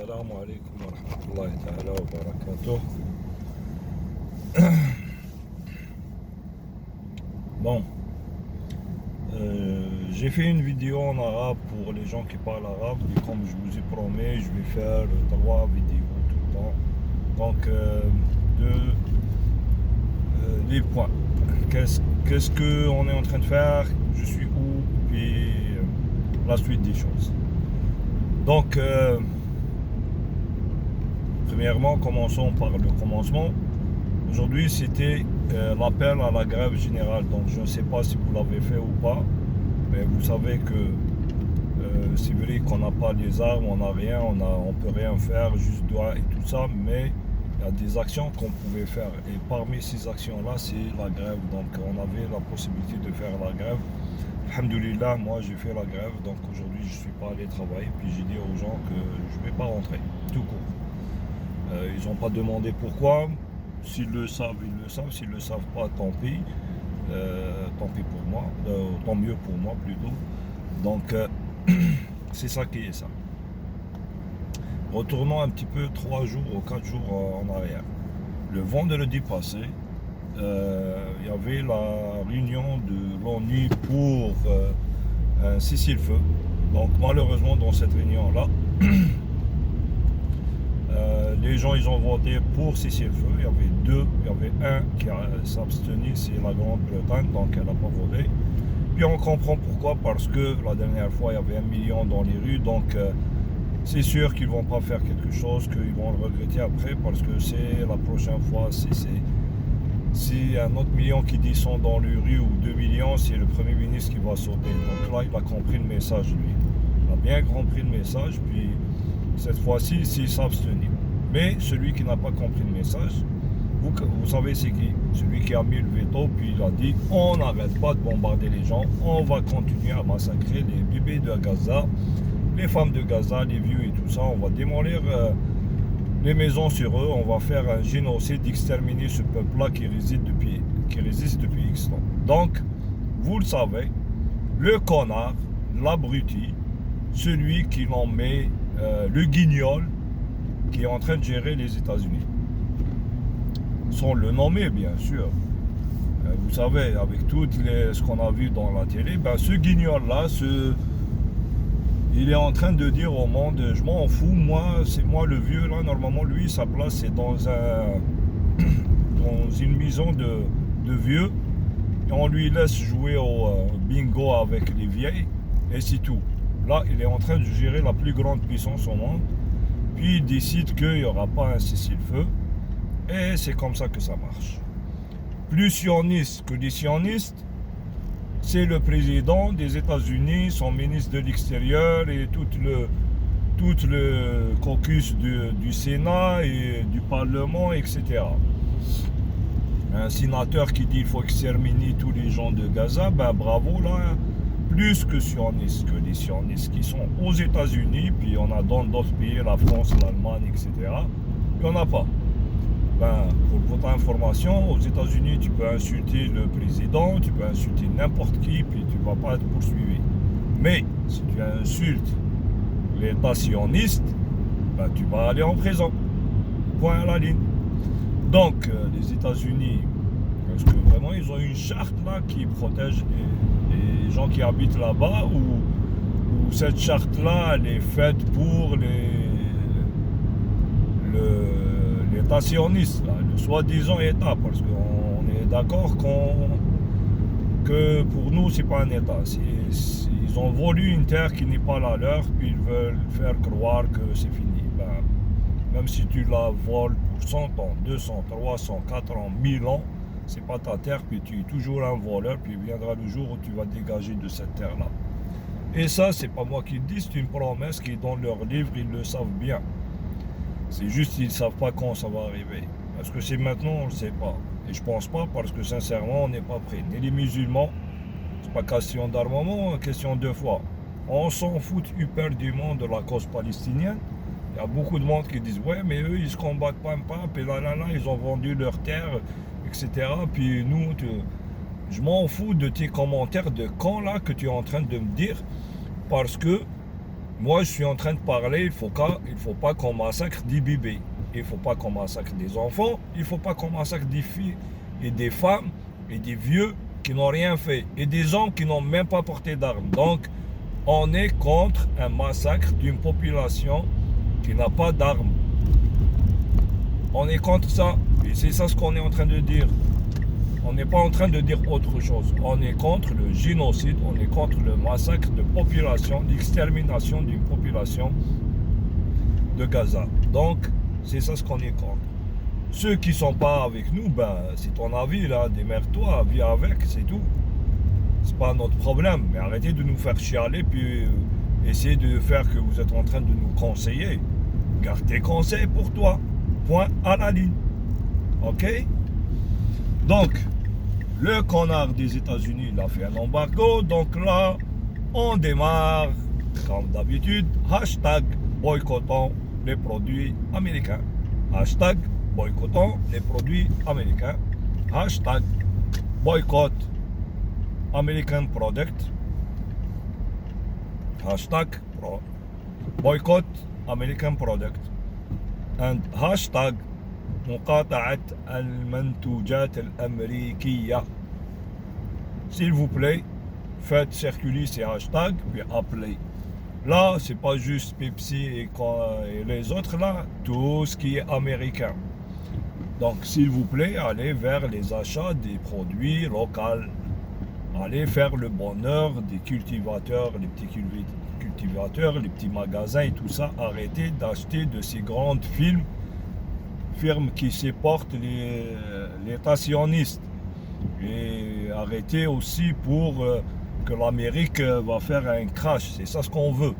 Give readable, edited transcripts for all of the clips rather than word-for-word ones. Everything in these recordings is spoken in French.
Assalamu alaikum wa rahmatullahi ta'ala wa barakatuh. Bon, j'ai fait une vidéo en arabe pour les gens qui parlent arabe et comme je vous ai promis, je vais faire 3 vidéos tout le temps. Donc, les points. Qu'est-ce qu'on est en train de faire, je suis où, puis la suite des choses. Donc, premièrement, commençons par le commencement. Aujourd'hui, c'était l'appel à la grève générale. Donc, je ne sais pas si vous l'avez fait ou pas, mais vous savez que c'est vrai qu'on n'a pas les armes, on n'a rien, on ne peut rien faire, juste doigt et tout ça, mais il y a des actions qu'on pouvait faire. Et parmi ces actions-là, c'est la grève. Donc, on avait la possibilité de faire la grève. Alhamdoulilah, moi j'ai fait la grève, donc aujourd'hui je ne suis pas allé travailler, puis j'ai dit aux gens que je ne vais pas rentrer, tout court. Ils n'ont pas demandé pourquoi, s'ils le savent, ils le savent, s'ils ne le savent pas, tant pis pour moi, tant mieux pour moi plutôt. Donc c'est ça qui est ça. Retournons un petit peu 3 jours ou 4 jours en arrière. Le vendredi passé, il y avait la réunion de l'ONU pour un cessez-le-feu. Donc malheureusement dans cette réunion-là, les gens ils ont voté pour cessez-le-feu. Il y avait un qui s'abstenait, c'est la Grande-Bretagne, donc elle n'a pas voté. Puis on comprend pourquoi, parce que la dernière fois il y avait 1 million dans les rues, donc c'est sûr qu'ils ne vont pas faire quelque chose, qu'ils vont le regretter après, parce que c'est la prochaine fois, si un autre million qui descend dans les rues ou 2 millions, c'est le Premier ministre qui va sauter. Donc là, il a compris le message, lui. Il a bien compris le message, puis cette fois-ci, s'il s'abstenait. Mais celui qui n'a pas compris le message, vous savez c'est qui? Celui qui a mis le veto, puis il a dit on n'arrête pas de bombarder les gens, on va continuer à massacrer les bébés de Gaza, les femmes de Gaza, les vieux et tout ça, on va démolir les maisons sur eux, on va faire un génocide, exterminer ce peuple-là qui résiste depuis X temps. Donc, vous le savez, le connard, l'abruti, celui qui l'en met, le guignol, qui est en train de gérer les États-Unis. Sans le nommer, bien sûr. Vous savez, avec tout ce qu'on a vu dans la télé, ben, ce guignol-là, il est en train de dire au monde, je m'en fous, moi, c'est moi le vieux, là, normalement, lui, sa place, c'est dans une maison de vieux, et on lui laisse jouer au bingo avec les vieilles, et c'est tout. Là, il est en train de gérer la plus grande puissance au monde, puis il décide qu'il n'y aura pas un cessez-le-feu, et c'est comme ça que ça marche. Plus sioniste que des sionistes, c'est le président des États-Unis, son ministre de l'extérieur et tout le caucus du Sénat et du Parlement, etc. Un sénateur qui dit qu'il faut exterminer tous les gens de Gaza, ben bravo là, plus que sionistes, que les sionistes qui sont aux États-Unis, puis on a dans d'autres pays, la France, l'Allemagne, etc. Il n'y en a pas. Ben, pour votre information, aux États-Unis, tu peux insulter le président, tu peux insulter n'importe qui, puis tu ne vas pas être poursuivi. Mais si tu insultes l'État sioniste, ben, tu vas aller en prison. Point à la ligne. Donc, les États-Unis, parce que vraiment, ils ont une charte là qui protège les gens qui habitent là-bas, où cette charte-là, elle est faite pour l'État sioniste, là, le soi-disant État, parce qu'on est d'accord que pour nous, c'est pas un État. Ils ont volé une terre qui n'est pas la leur, puis ils veulent faire croire que c'est fini. Ben, même si tu la voles pour 100 ans, 200, 300, 400, 1000 ans, c'est pas ta terre, puis tu es toujours un voleur, puis viendra le jour où tu vas dégager de cette terre-là. Et ça, c'est pas moi qui le dis, c'est une promesse qui est dans leur livre, ils le savent bien. C'est juste qu'ils ne savent pas quand ça va arriver. Parce que c'est maintenant, on ne le sait pas. Et je pense pas, parce que sincèrement, on n'est pas prêt. Ni les musulmans, c'est pas question d'armement, question de foi. On s'en fout éperdument de la cause palestinienne. Il y a beaucoup de monde qui disent ouais, mais eux, ils se combattent pas, puis là, ils ont vendu leurs terres, etc. Puis nous, je m'en fous de tes commentaires de quand là que tu es en train de me dire, parce que Moi, je suis en train de parler, il faut pas qu'on massacre des bébés. Il ne faut pas qu'on massacre des enfants. Il ne faut pas qu'on massacre des filles et des femmes et des vieux qui n'ont rien fait. Et des hommes qui n'ont même pas porté d'armes. Donc, on est contre un massacre d'une population qui n'a pas d'armes. On est contre ça. Et c'est ça ce qu'on est en train de dire. On n'est pas en train de dire autre chose. On est contre le génocide, on est contre le massacre de population, l'extermination d'une population de Gaza. Donc, c'est ça ce qu'on est contre. Ceux qui ne sont pas avec nous, ben, c'est ton avis, là, démerde-toi, vis avec, c'est tout. C'est pas notre problème. Mais arrêtez de nous faire chialer, puis essayez de faire que vous êtes en train de nous conseiller. Garde tes conseils pour toi. Point à la ligne. Ok? Donc, le connard des États-Unis, il a fait un embargo. Donc là, on démarre, comme d'habitude, hashtag boycottons les produits américains. Hashtag boycottons les produits américains. Hashtag boycott American product. Hashtag boycott American product. And hashtag مقاطعة المنتوجات الأمريكية. S'il vous plaît, faites circuler ces hashtags puis appelez. Là, c'est pas juste Pepsi et les autres là, tout ce qui est américain. Donc, s'il vous plaît, allez vers les achats des produits locaux. Allez faire le bonheur des cultivateurs, les petits cultivateurs, les petits magasins et tout ça. Arrêtez d'acheter de ces grandes firmes qui supportent les sionistes. Et arrêtez aussi pour que l'Amérique va faire un crash. C'est ça ce qu'on veut.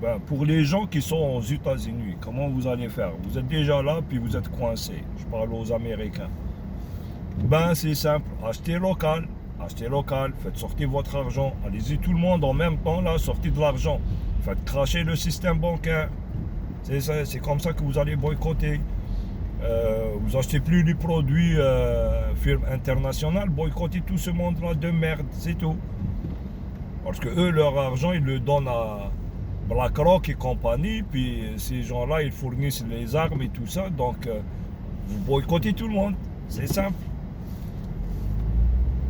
Ben, pour les gens qui sont aux États-Unis, comment vous allez faire? Vous êtes déjà là, puis vous êtes coincés. Je parle aux Américains. Ben, c'est simple. Achetez local. Achetez local. Faites sortir votre argent. Allez-y tout le monde en même temps, là, sortez de l'argent. Faites cracher le système bancaire. C'est comme ça que vous allez boycotter. Vous achetez plus les produits firmes internationales, boycottez tout ce monde-là de merde, c'est tout. Parce que eux, leur argent, ils le donnent à BlackRock et compagnie, puis ces gens-là, ils fournissent les armes et tout ça, donc vous boycottez tout le monde, c'est simple.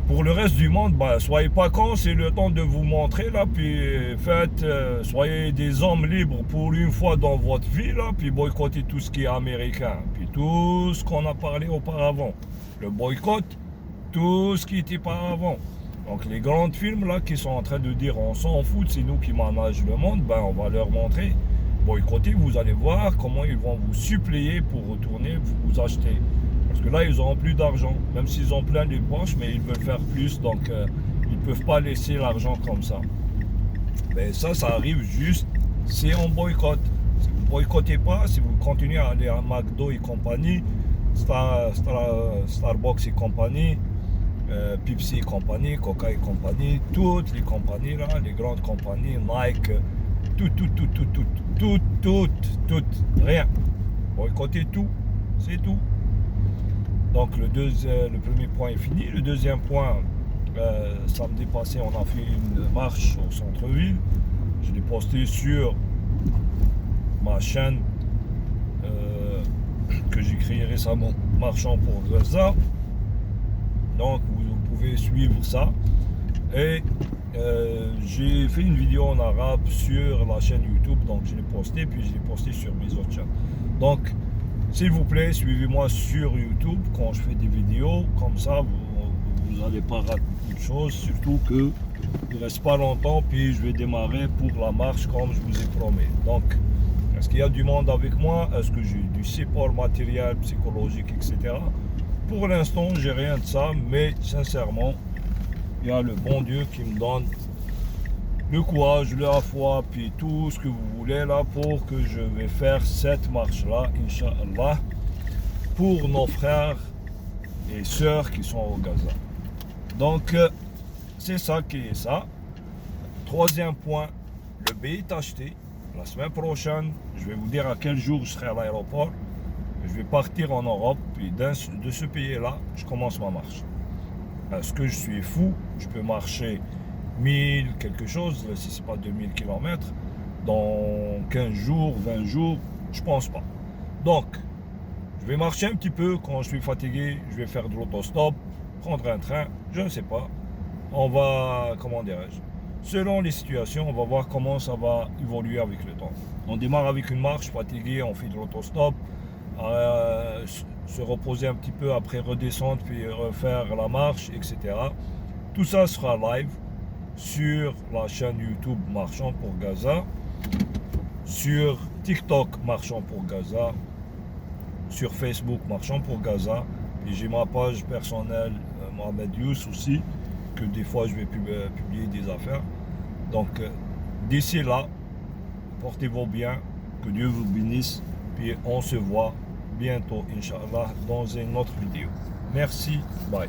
Pour le reste du monde, ben, soyez pas cons, c'est le temps de vous montrer là, puis faites, soyez des hommes libres pour une fois dans votre vie là, puis boycottez tout ce qui est américain, puis tout ce qu'on a parlé auparavant. Le boycott, tout ce qui était pas avant. Donc les grandes firmes là qui sont en train de dire on s'en fout, c'est nous qui managent le monde, ben on va leur montrer. Boycotter, vous allez voir comment ils vont vous suppléer pour retourner vous acheter. Parce que là, ils n'auront plus d'argent, même s'ils ont plein les poches, mais ils veulent faire plus, donc ils ne peuvent pas laisser l'argent comme ça. Mais ça arrive juste si on boycotte. Si vous ne boycottez pas, si vous continuez à aller à McDo et compagnie, Starbucks et compagnie, Pepsi et compagnie, Coca et compagnie, toutes les compagnies là, les grandes compagnies, Nike, toutes, rien. Boycottez tout, c'est tout. Donc le premier point est fini. Le deuxième point, samedi passé, on a fait une marche au centre-ville. Je l'ai posté sur ma chaîne que j'ai créée récemment, Marchant pour Gaza. Donc vous pouvez suivre ça. Et j'ai fait une vidéo en arabe sur la chaîne YouTube, donc je l'ai posté, puis je l'ai posté sur mes autres chaînes. Donc s'il vous plaît, suivez-moi sur YouTube quand je fais des vidéos, comme ça vous n'allez pas rater beaucoup de choses, surtout que il ne reste pas longtemps, puis je vais démarrer pour la marche comme je vous ai promis. Donc, est-ce qu'il y a du monde avec moi? Est-ce que j'ai du support matériel, psychologique, etc. Pour l'instant, j'ai rien de ça, mais sincèrement, il y a le bon Dieu qui me donne le courage, la foi, puis tout ce que vous voulez là pour que je vais faire cette marche-là, Inch'Allah, pour nos frères et sœurs qui sont au Gaza. Donc, c'est ça qui est ça. Troisième point, le billet est acheté. La semaine prochaine, je vais vous dire à quel jour je serai à l'aéroport. Je vais partir en Europe, puis de ce pays-là, je commence ma marche. Est-ce que je suis fou? Je peux marcher 1000 quelque chose, si c'est pas 2000 km, dans 15 jours, 20 jours, je pense pas. Donc, je vais marcher un petit peu quand je suis fatigué, je vais faire de l'autostop, prendre un train, je ne sais pas. On va, comment dirais-je, selon les situations, on va voir comment ça va évoluer avec le temps. On démarre avec une marche, fatigué, on fait de l'autostop, se reposer un petit peu, après redescendre, puis refaire la marche, etc. Tout ça sera live sur la chaîne YouTube Marchand pour Gaza, sur TikTok Marchand pour Gaza, sur Facebook Marchand pour Gaza, et j'ai ma page personnelle Mohamed Yous aussi, que des fois je vais publier des affaires. Donc d'ici là, portez-vous bien, que Dieu vous bénisse, puis on se voit bientôt, Inch'Allah, dans une autre vidéo. Merci, bye.